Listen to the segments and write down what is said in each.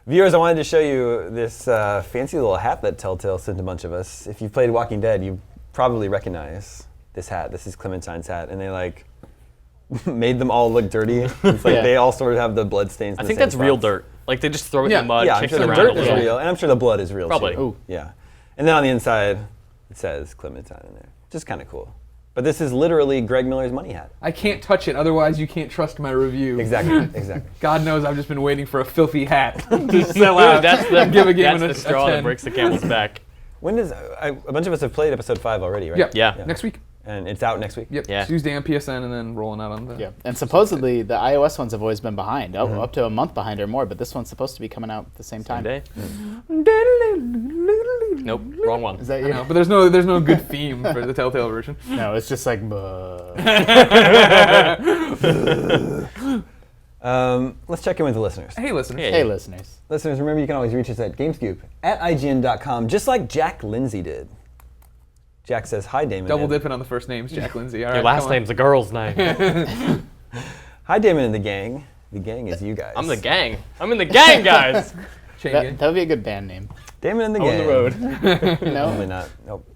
Viewers, I wanted to show you this fancy little hat that Telltale sent a bunch of us. If you've played Walking Dead, you probably recognize this hat. This is Clementine's hat, and they like made them all look dirty. It's like they all sort of have the blood stains. I think that's real dirt. Like they just throw it in the mud, I'm kick sure it the around dirt a is little. real, and I'm sure the blood is real Probably. too. Ooh. Yeah. And then on the inside, it says Clementine in there. Just kind of cool. But this is literally Greg Miller's money hat. I can't touch it, otherwise you can't trust my review. Exactly. God knows I've just been waiting for a filthy hat to sell out. That's the straw that 10. breaks the camel's back. When does a bunch of us have played episode 5 already, right? Yep. Yeah. Next week. And it's out next week. Yep. Yeah. Tuesday on PSN and then rolling out on the. Yeah. And supposedly the iOS ones have always been behind, up to a month behind or more. But this one's supposed to be coming out at the same time. Day? Nope, wrong one. Is that I you? know, but there's no good theme for the Telltale version. No, it's just like. Let's check in with the listeners. Hey, listeners. Hey, listeners. Listeners, remember you can always reach us at gamescoop@ign.com, just like Jack Lindsay did. Jack says, hi, Damon. Double dipping on the first names, Jack Lindsay. All right, Your last come on. name's a girl's name. Hi, Damon and the gang. The gang is you guys. I'm the gang. I'm in the gang, guys. Chain gang. That would be a good band name. Damon and the On gang. the road. No. Probably not. Nope.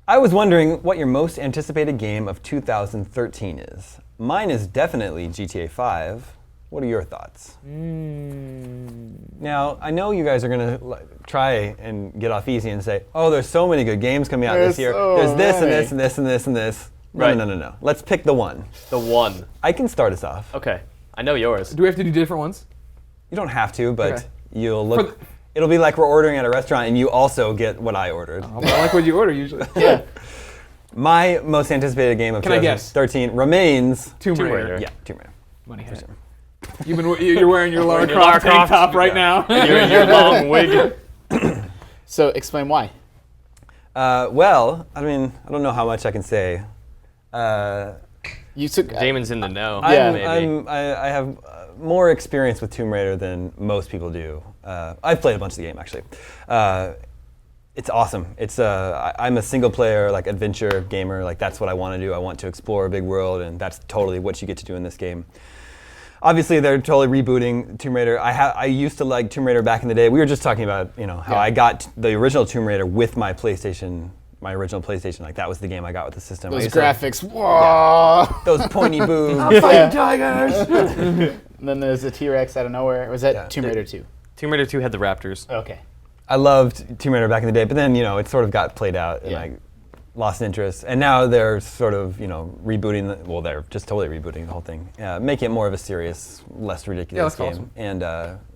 I was wondering what your most anticipated game of 2013 is. Mine is definitely GTA 5. What are your thoughts? Now, I know you guys are going to try and get off easy and say, oh, there's so many good games coming out this year. so There's this and many. this and this and this and this. Right. No. Let's pick the one. The one. I can start us off. Okay, I know yours. Do we have to do different ones? You don't have to, but Okay. you'll look. It'll be like we're ordering at a restaurant and you also get what I ordered. I like what you order usually. Yeah. My most anticipated game of Can I guess? 2013 remains Tomb Tomb Raider. Raider. Yeah, Tomb Raider. Money hat. You're wearing your Lara Your Croft Lara tank Croft, top right yeah. now. Your long wig. So explain why. Well, I mean, I don't know how much I can say. You took. Damon's in the know. Yeah. maybe. I have more experience with Tomb Raider than most people do. I've played a bunch of the game, actually. It's awesome. It's I'm a single player like adventure gamer. Like that's what I want to do. I want to explore a big world, and that's totally what you get to do in this game. Obviously, they're totally rebooting Tomb Raider. I used to like Tomb Raider back in the day. We were just talking about how I got the original Tomb Raider with my PlayStation, my original PlayStation. Like that was the game I got with the system. Those graphics. Whoa. Those pointy boobs. Yeah. Tigers. And then there's a T-Rex out of nowhere. Was that Tomb Raider 2? Tomb Raider 2 had the Raptors. Okay. I loved Tomb Raider back in the day, but then it sort of got played out, and I lost interest. And now they're sort of rebooting. Well, they're just totally rebooting the whole thing, making it more of a serious, less ridiculous game. awesome. And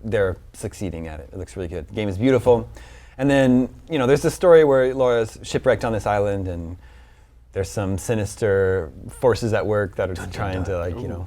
they're succeeding at it. It looks really good. The game is beautiful. And then there's this story where Laura's shipwrecked on this island, and there's some sinister forces at work that are trying to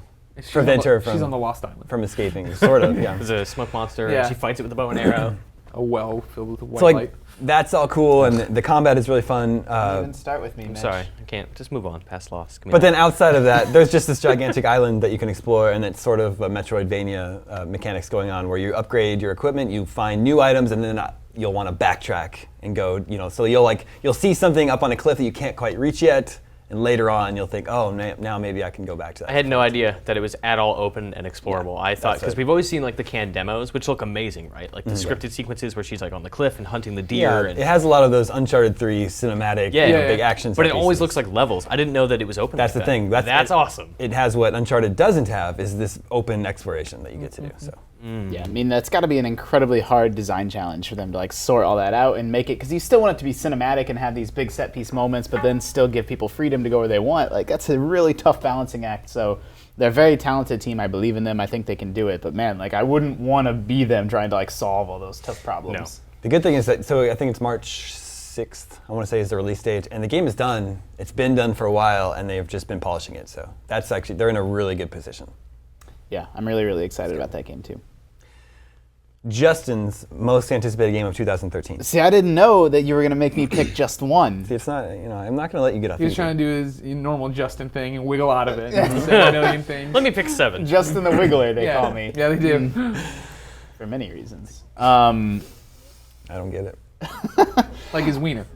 prevent her She's on the Lost Island. from escaping. Sort of, yeah. There's a smoke monster, Yeah. and she fights it with a bow and arrow. A well filled with white So light. that's all cool, and the combat is really fun. Even start with me, I'm Mitch. sorry, I can't. Just move on. Past loss. But then outside of that, there's just this gigantic island that you can explore, and it's sort of a Metroidvania mechanics going on, where you upgrade your equipment, you find new items, and then you'll want to backtrack and go. So you'll see something up on a cliff that you can't quite reach yet, and later on you'll think, oh, now maybe I can go back to that. I had no idea that it was at all open and explorable. I thought, that's because it. we've always seen like the canned demos, which look amazing, right? Like the scripted sequences where she's like on the cliff and hunting the deer. Yeah, And it has a lot of those Uncharted 3 cinematic, big action. But set it always pieces. looks like levels. I didn't know that it was open. That's like the thing. that. That's awesome. It has what Uncharted doesn't have is this open exploration that you get to do. So. Yeah, I mean, that's got to be an incredibly hard design challenge for them to sort all that out and make it, because you still want it to be cinematic and have these big set piece moments, but then still give people freedom to go where they want. Like, that's a really tough balancing act. So they're a very talented team. I believe in them. I think they can do it. But man, I wouldn't want to be them trying to solve all those tough problems. No. The good thing is that, so I think it's March 6th, I want to say is the release date, and the game is done. It's been done for a while, and they've just been polishing it. So that's actually, they're in a really good position. Yeah, I'm really, really excited about that game too. Justin's most anticipated game of 2013. See, I didn't know that you were going to make me pick just one. See, it's not, I'm not going to let you get off He was easy. trying to do his normal Justin thing and wiggle out of it and say a million things. Let me pick 7. Justin the Wiggler, they call me. Yeah, they do. For many reasons. I don't get it. Like his wiener.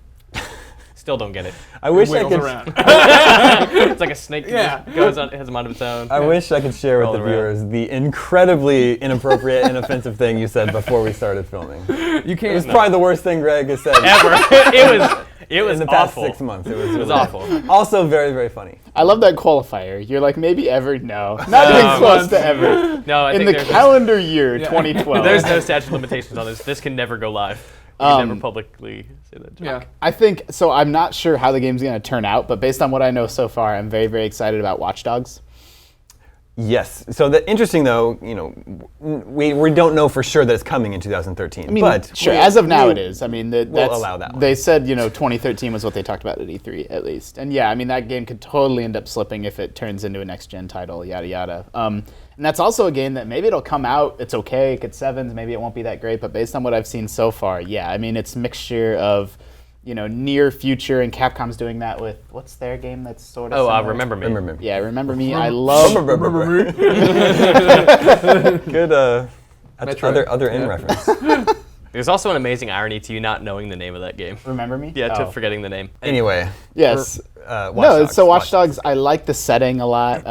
Still don't get it. I wish I Wiggles could. around. It's like a snake that just goes on, has a mind of its own. I wish I could share with the Roll around. viewers the incredibly inappropriate and offensive thing you said before we started filming. You It can't. was probably the worst thing Greg has said Ever. It was in the past awful. 6 months. It was, It was awful. Also very, very funny. I love that qualifier. You're like, maybe ever? No. Not even close to ever. No, I In think the there's calendar year 2012. there's no statute of limitations on this. This can never go live. You can never publicly say that. Yeah. I think, so I'm not sure how the game's going to turn out, but based on what I know so far, I'm very, very excited about Watch Dogs. Yes. So the interesting though, we don't know for sure that it's coming in 2013. I mean, but sure, as of now it is. I mean, that's, allow that one. They said, 2013 was what they talked about at E3, at least. And yeah, I mean, that game could totally end up slipping if it turns into a next-gen title, yada, yada. And that's also a game that maybe it'll come out, it's okay, it gets 7s, maybe it won't be that great, but based on what I've seen so far, yeah, I mean, it's a mixture of, near future, and Capcom's doing that with, what's their game that's sort of similar? Remember Me. Remember me. Yeah, Remember Me. I love... Good other in Yeah. reference. There's also an amazing irony to you not knowing the name of that game. Remember Me? Yeah, to Oh. forgetting the name. Anyway. Yes. Watch No, Dogs, so Watch Dogs, I like the setting a lot.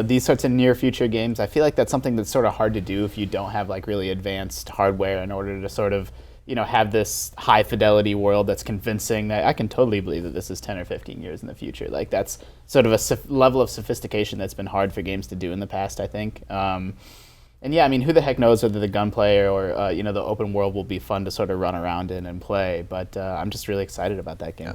These sorts of near future games, I feel like that's something that's sort of hard to do if you don't have like really advanced hardware in order to sort of, have this high fidelity world that's convincing that I can totally believe that this is 10 or 15 years in the future. Like that's sort of a level of sophistication that's been hard for games to do in the past, I think. And yeah, I mean, who the heck knows whether the gunplay or, the open world will be fun to sort of run around in and play. But I'm just really excited about that game. Yeah.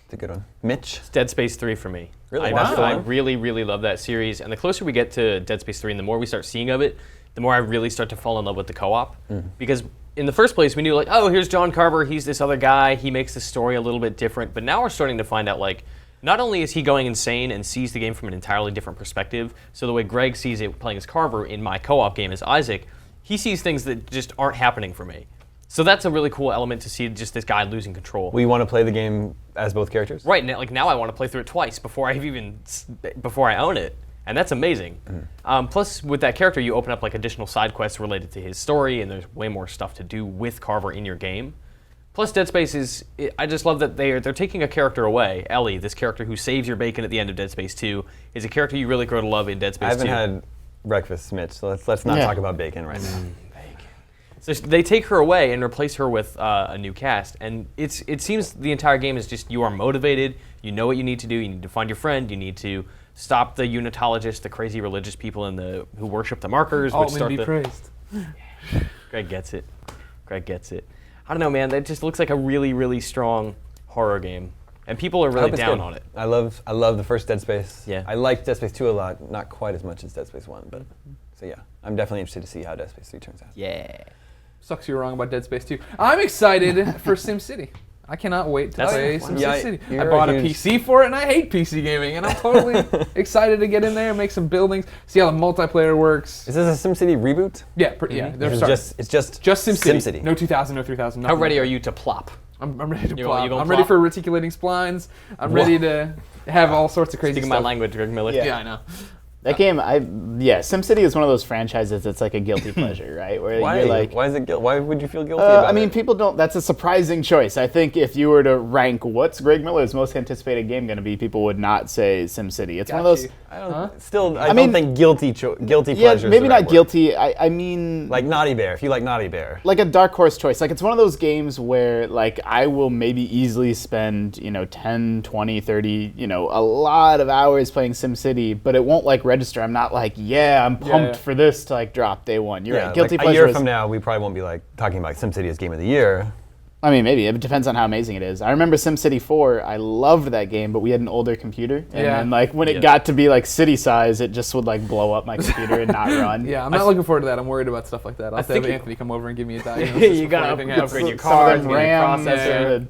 It's a good one. Mitch? It's Dead Space 3 for me. Really? I really, really love that series. And the closer we get to Dead Space 3 and the more we start seeing of it, the more I really start to fall in love with the co-op. Because in the first place, we knew here's John Carver, he's this other guy, he makes the story a little bit different. But now we're starting to find out, not only is he going insane and sees the game from an entirely different perspective, so the way Greg sees it playing as Carver in my co-op game as Isaac, he sees things that just aren't happening for me. So that's a really cool element to see just this guy losing control. We want to play the game as both characters? Right, now I want to play through it twice before I own it. And that's amazing. Plus, with that character, you open up additional side quests related to his story, and there's way more stuff to do with Carver in your game. Plus, Dead Space I just love that they're taking a character away. Ellie, this character who saves your bacon at the end of Dead Space 2, is a character you really grow to love in Dead Space 2. I haven't had breakfast, Mitch, so let's not talk about bacon right now. So they take her away and replace her with a new cast, and it seems the entire game is just you are motivated, you know what you need to do, you need to find your friend, you need to stop the unitologists, the crazy religious people who worship the markers. Altman be praised. Greg gets it. I don't know, man. That just looks like a really, really strong horror game, and people are really down on it. I love the first Dead Space. Yeah. I liked Dead Space 2 a lot, not quite as much as Dead Space 1, but so yeah, I'm definitely interested to see how Dead Space 3 turns out. Yeah. Sucks you were wrong about Dead Space 2. I'm excited for SimCity. I can't wait to play some SimCity. I bought a PC for it, and I hate PC gaming, and I'm totally excited to get in there and make some buildings, see how the multiplayer works. Is this a SimCity reboot? Yeah, It's just SimCity. No 2000, no 3000. How ready are you to plop? I'm ready to You plop. gonna I'm ready plop? for reticulating splines. I'm ready to have all sorts of crazy Speaking stuff. my language, Greg Miller. Yeah. Yeah, I know. That game, SimCity is one of those franchises that's like a guilty pleasure, right? Where Why? you're like, Why would you feel guilty about it? I mean, people don't. That's a surprising choice. I think if you were to rank what's Greg Miller's most anticipated game going to be, people would not say SimCity. It's one of those. I don't. I mean, don't think guilty pleasure. Yeah, is maybe the not right word. guilty. I mean, Like Naughty Bear. If you like Naughty Bear. like a dark horse choice. Like it's one of those games where I will maybe easily spend 10, 20, 30, a lot of hours playing SimCity, but it won't register. I'm not I'm pumped for this to drop day one. You're right. Guilty a pleasure. year from now, we probably won't be talking about SimCity as Game of the Year. I mean, maybe. It depends on how amazing it is. I remember SimCity 4. I loved that game, but we had an older computer. And then, when it got to be, city size, it just would, blow up my computer and not run. Yeah, I'm not looking forward to that. I'm worried about stuff like that. I'll have to have Anthony come over and give me a diagnosis. You gotta before anything upgrade happens. your cards, Some get your RAM, processor.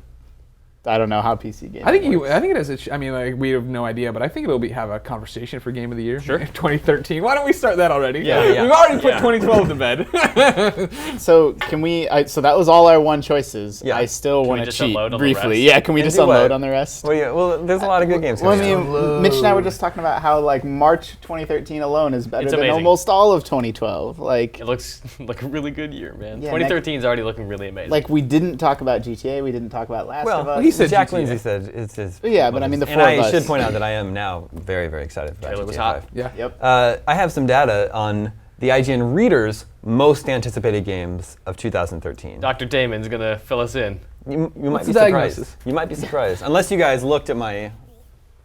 I don't know how PC games I think it has. We have no idea, but I think it'll have a conversation for Game of the Year. Sure. 2013. Why don't we start that already? Yeah. We've already put 2012 to bed. So can we? So that was all our one choices. Yeah. I still we want to just cheat unload on the briefly. rest? Yeah. Can we just do unload what? on the rest? Well, there's a lot of good games. Well, I coming out. mean, Mitch and I were just talking about how March 2013 alone is better It's than amazing. almost all of 2012. It looks like a really good year, man. Yeah, 2013 is already looking really amazing. We didn't talk about GTA. We didn't talk about Last of Us. He said Jack GTA. Lindsay said it's his. Yeah, but I mean, the and four of I us. should point out that I am now very, very excited for Trailer GTA was 5. hot. Yeah. Yep. I have some data on the IGN readers' most anticipated games of 2013. Dr. Damon's gonna fill us in. You might What's be the surprised. diagnosis? You might be surprised, unless you guys looked at my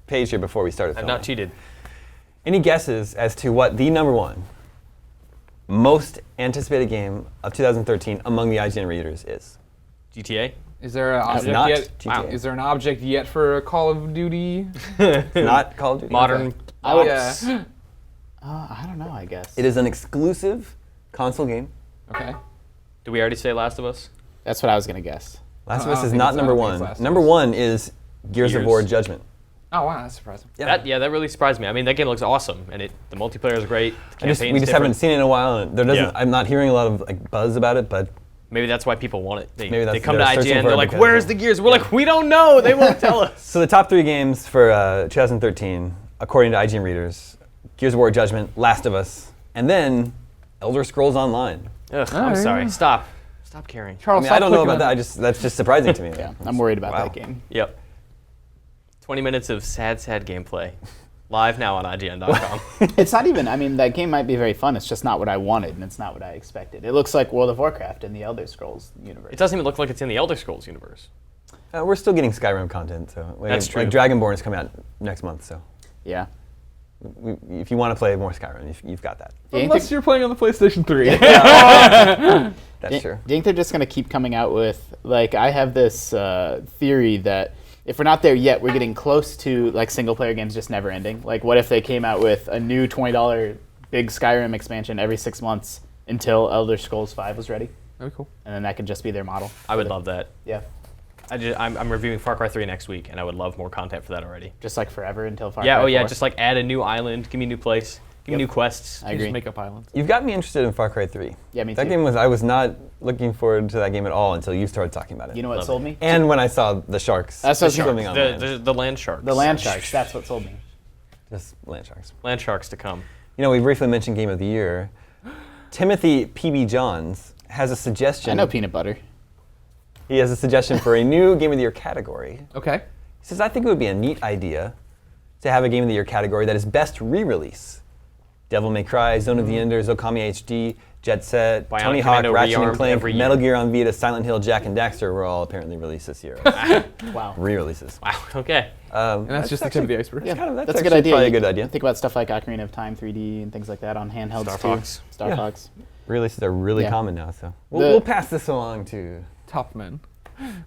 page here before we started I've filming. not cheated. Any guesses as to what the number one most anticipated game of 2013 among the IGN readers is? GTA? Is there an object not yet? GTA. Is there an object yet for Call of Duty? It's not Call of Duty. Modern. I would. Yeah. I don't know. I guess. It is an exclusive console game. Okay. Did we already say Last of Us? That's what I was gonna guess. Last I of Us don't is think not it's- I number don't think it's one. Last of Number Us. one is Gears of Gears. War Judgment. Oh wow, that's surprising. Yeah. That really surprised me. I mean, that game looks awesome, and the multiplayer is great. The We just campaign's haven't different. seen it in a while, and there doesn't. Yeah. I'm not hearing a lot of like buzz about it, but Maybe that's why people want it. They Maybe that's- come to they're searching IGN, for they're it like, because- "Where's the Gears?" We're like, "We don't know. They won't tell us." so the top three games for 2013, according to IGN readers, Gears of War Judgment, Last of Us, and then Elder Scrolls Online. Ugh, Oh, I'm yeah. sorry. Stop caring. I Charles, mean, stop I don't know clicking about on that. That's just surprising to me. Yeah, I'm worried about Wow. that game. Yep. 20 minutes of sad gameplay. Live now on IGN.com. It's not even. I mean, that game might be very fun. It's just not what I wanted, and it's not what I expected. It looks like World of Warcraft in the Elder Scrolls universe. It doesn't even look like it's in the Elder Scrolls universe. We're still getting Skyrim content, so That's true. Like Dragonborn is coming out next month, so Yeah. if you want to play more Skyrim, you've got that. Do you Unless think, you're playing on the PlayStation 3. That's true. do you think they're just gonna keep coming out with like? I have this theory that if we're not there yet, we're getting close to like single player games just never ending. Like, what if they came out with a new $20 big Skyrim expansion every 6 months until Elder Scrolls 5 was ready, That'd be cool. and then that could just be their model? I would love that. Yeah. I'm reviewing Far Cry 3 next week, and I would love more content for that already. Just like forever until Far Yeah, Cry oh yeah, 4. just like add a new island, give me a new place, give me new quests. I You agree. Just make up islands. You've got me interested in Far Cry 3. Yeah, me That too. game I was not looking forward to that game at all until you started talking about it. You know what Love sold it. me? And when I saw the sharks That's what I was gonna- swimming on land. The land sharks. The land sharks. That's what sold me. Just land sharks. Land sharks to come. You know, we briefly mentioned Game of the Year. Timothy PB Johns has a suggestion. I know peanut butter. He has a suggestion for a new Game of the Year category. Okay. He says, I think it would be a neat idea to have a Game of the Year category that is best re-release. Devil May Cry, Zone of the Enders, Okami HD, Jet Set, Bionic Tony Hawk, Commando Ratchet and Rearmed Clank, every year. Metal Gear on Vita, Silent Hill, Jack and Daxter were all apparently released this year. Wow. Re-releases. Wow. Okay. And that's just the tip of the iceberg. Yeah, kind of- that's that's a good actually idea. probably a You good idea. Think about stuff like Ocarina of Time 3D and things like that on handhelds Star too. Fox. Star Yeah. Fox. Releases are really Yeah. common now, so The- we'll pass this along to Top men.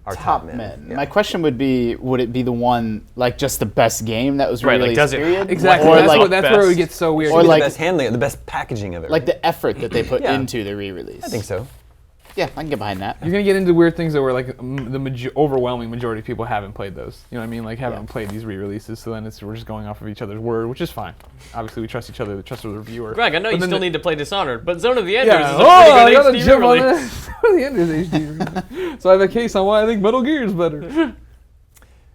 our Top men. men. Yeah. My question would be: would it be the one like just the best game that was Right, like, released? does it- period? Exactly. Or That's, like, that's where it best. gets so weird. Or Maybe like- the best handling, the best packaging of it. like the effort that they put Yeah. into the re-release. I think so. Yeah, I can get behind that. You're gonna get into weird things that were like the overwhelming majority of people haven't played those. You know what I mean? Like haven't played these re-releases. So then we're just going off of each other's word, which is fine. Obviously, we trust each other. We trust the reviewer. Greg, I know But you then still the- need to play Dishonored, but Zone of the Enders Yeah. is a Oh, I pretty got good a HD gem on release. the Enders HD. release. So I have a case on why I think Metal Gear is better.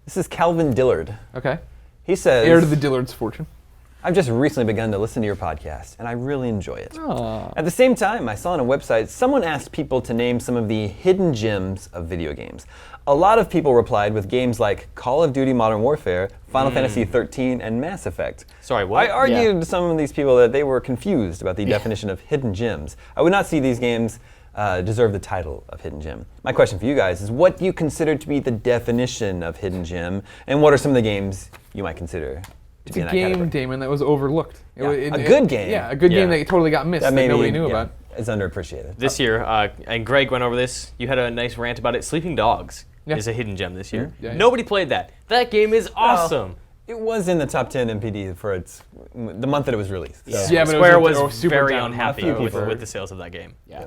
This is Calvin Dillard. Okay. He says, Heir to the Dillard's fortune. I've just recently begun to listen to your podcast, and I really enjoy it. Aw. At the same time, I saw on a website someone asked people to name some of the hidden gems of video games. A lot of people replied with games like Call of Duty Modern Warfare, Final Fantasy XIII, and Mass Effect. Sorry, what? I argued to some of these people that they were confused about the definition of hidden gems. I would not see these games deserve the title of hidden gem. My question for you guys is, what do you consider to be the definition of hidden gem, and what are some of the games you might consider to It's be a in that game, category? Damon, that was overlooked. Yeah, a good game. Yeah, a good Yeah. game that totally got missed that, maybe, nobody knew yeah, about. is underappreciated. This year, and Greg went over this. You had a nice rant about it. Sleeping Dogs Yeah. is a hidden gem this year. Yeah, yeah. Nobody played that. That game is awesome. It was in the top 10 MPD for the month that it was released. So. Yeah, but it Square was was super very down. unhappy A few with, people. with the sales of that game. Yeah.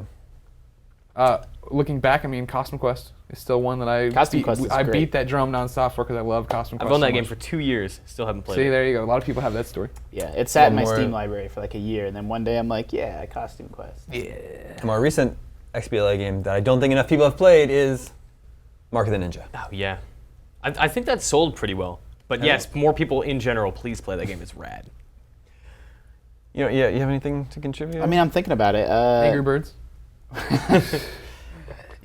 Looking back, I mean, Costume Quest is still one that I Costume Quest is I great. beat that drum nonstop for because I love Costume Quest. I've owned so that game much. for 2 years. Still haven't played See, it. there you go. A lot of people have that story. Yeah, it sat in my One more- Steam library for like a year, and then one day I'm like, yeah, Costume Quest. A more recent XBLA game that I don't think enough people have played is Mark of the Ninja. Oh, yeah. I think that sold pretty well. But yes, more people in general, please play that game. It's rad. You have anything to contribute? I mean, I'm thinking about it. Angry Birds.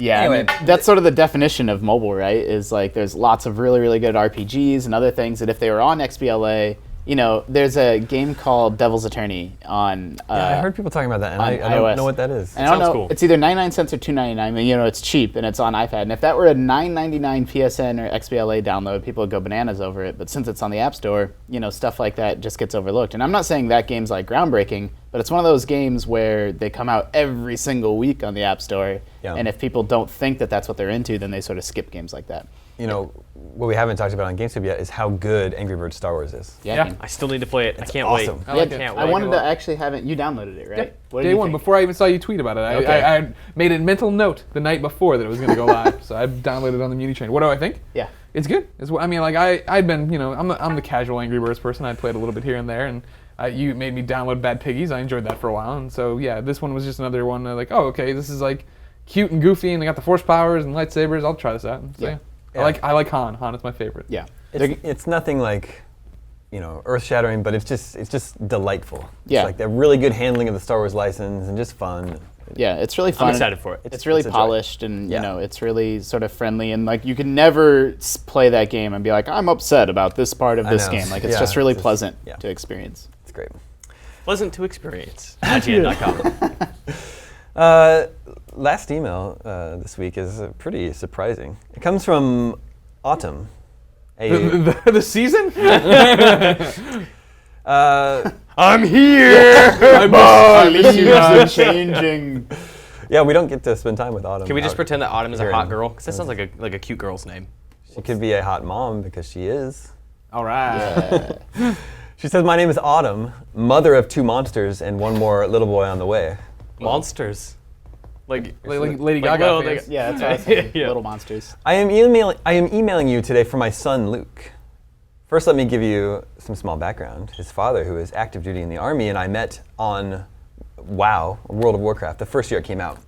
Yeah, Anyway. I mean, that's sort of the definition of mobile, right? Is like there's lots of really, really good RPGs and other things that if they were on XBLA, you know, there's a game called Devil's Attorney on I heard people talking about that, and on I iOS. don't know what that is. And I don't Sounds know, cool. it's either 99 cents or $2.99. I mean, you know, it's cheap and it's on iPad. And if that were a $9.99 PSN or XBLA download, people would go bananas over it. But since it's on the App Store, you know, stuff like that just gets overlooked. And I'm not saying that game's like groundbreaking, but it's one of those games where they come out every single week on the App Store. Yeah. And if people don't think that that's what they're into, then they sort of skip games like that. You know, what we haven't talked about on GameStop yet is how good Angry Birds Star Wars is. Yeah. I still need to play it. I can't awesome. wait. I like it. can't I wait. wanted to actually have it. You downloaded it, right? Yep. What did Day you one, think? before I even saw you tweet about it. Okay. I made a mental note the night before that it was going to go live, so I downloaded it on the Muni train. What do I think? Yeah. It's good. I mean, like I'd been, you know, I'm the casual Angry Birds person. I'd played a little bit here and there, and you made me download Bad Piggies. I enjoyed that for a while, and so yeah, this one was just another one. Like, oh, okay, this is like cute and goofy, and they got the force powers and lightsabers. I'll try this out. And so, Yeah. yeah. I like Han. Han is my favorite. Yeah. It's nothing like, you know, earth-shattering, but it's just delightful. Yeah. It's like a really good handling of the Star Wars license and just fun. Yeah, it's really fun. I'm excited for it. It's really it's a joy. polished and, Yeah. you know, it's really sort of friendly. And, like, you can never play that game and be like, I'm upset about this part of I this know. game. Like, it's Yeah, just really it's just- pleasant yeah. to experience. It's great. Pleasant to experience. IGN.com. Last email this week is pretty surprising. It comes from Autumn. The season? I'm here. Changing. Yeah, we don't get to spend time with Autumn. Can we just out pretend that Autumn is a here hot in- girl? Because that sounds like a cute girl's name. She could be a hot mom because she is. All right. She says, my name is Autumn, mother of 2 monsters and 1 more little boy on the way. Monsters. Like Lady like, Gaga. well, fans. Yeah, that's what I was thinking. Yeah. Little monsters. I am emailing you today for my son, Luke. First, let me give you some small background. His father, who is active duty in the Army, and I met on WoW, World of Warcraft, the first year it came out.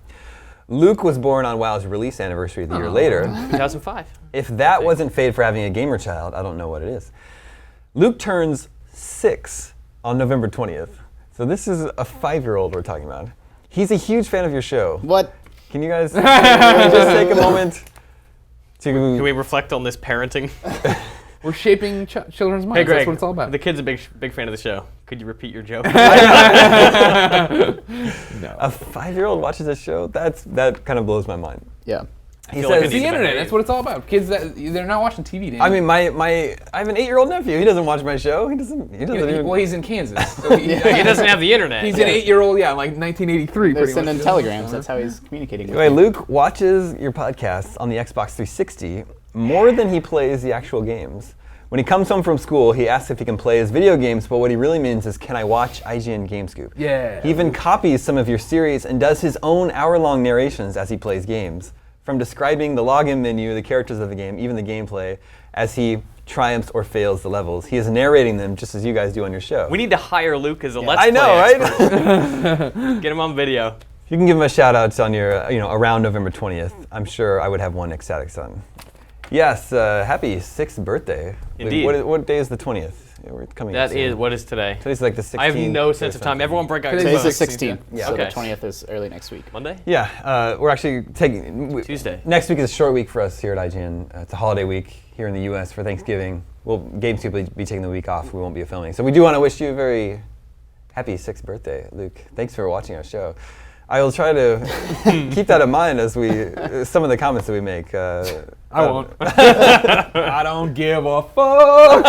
Luke was born on WoW's release anniversary the year later. 2005. If that wasn't fate for having a gamer child, I don't know what it is. Luke turns 6 on November 20th. So this is a 5-year-old we're talking about. He's a huge fan of your show. What? Can you guys just take a moment to... Can we reflect on this parenting? We're shaping children's minds. Hey, Greg. That's what it's all about. The kid's a big fan of the show. Could you repeat your joke? No. A 5-year-old watches this show? That kind of blows my mind. Yeah. He feel like I says, It's the need to internet. behave. That's what it's all about. Kids they're not watching TV. Danny. I mean, I have an 8-year-old nephew. He doesn't watch my show. He doesn't even... well, he's in Kansas. So He doesn't have the internet. He's an 8-year-old. Yeah, like 1983. They're pretty sending much. telegrams. That's how he's communicating with Anyway, you. Luke watches your podcasts on the Xbox 360 more than he plays the actual games. When he comes home from school, he asks if he can play his video games, but what he really means is, can I watch IGN GameScoop? Yeah. He even copies some of your series and does his own hour-long narrations as he plays games. From describing the login menu, the characters of the game, even the gameplay, as he triumphs or fails the levels. He is narrating them just as you guys do on your show. We need to hire Luke as a Let's I know, Play right? expert. Get him on video. You can give him a shout out on your, around November 20th. I'm sure I would have one ecstatic son. Yes, happy 6th birthday. Indeed. What day is the 20th? We're coming up That soon. is, what is today? Today's like the 16th. I have no or sense of time. something. Everyone break out your Today's Today's the phones. 16th, Yeah. so Okay. the 20th is early next week. Monday? Yeah, we're actually taking... Tuesday. Next week is a short week for us here at IGN. It's a holiday week here in the U.S. for Thanksgiving. Games will be taking the week off. We won't be filming. So we do want to wish you a very happy 6th birthday, Luke. Thanks for watching our show. I will try to keep that in mind as some of the comments that we make. I won't. I don't give a fuck.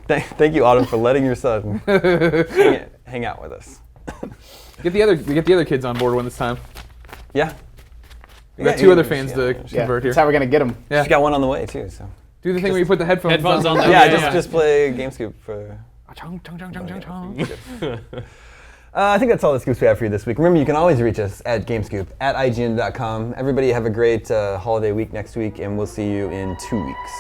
Thank you, Autumn, for letting your son hang out with us. Get the other kids on board when it's time. Yeah. We got 2 other fans to Yeah, convert here. that's how we're going to get them. Yeah. She's got one on the way, too. So. Do the thing where you put the headphones on. on. Yeah, Yeah. just play GameScoop for... Chung, chung, chung, chung, chung, chung. I think that's all the scoops we have for you this week. Remember, you can always reach us at GameScoop, at IGN.com. Everybody have a great holiday week next week, and we'll see you in 2 weeks.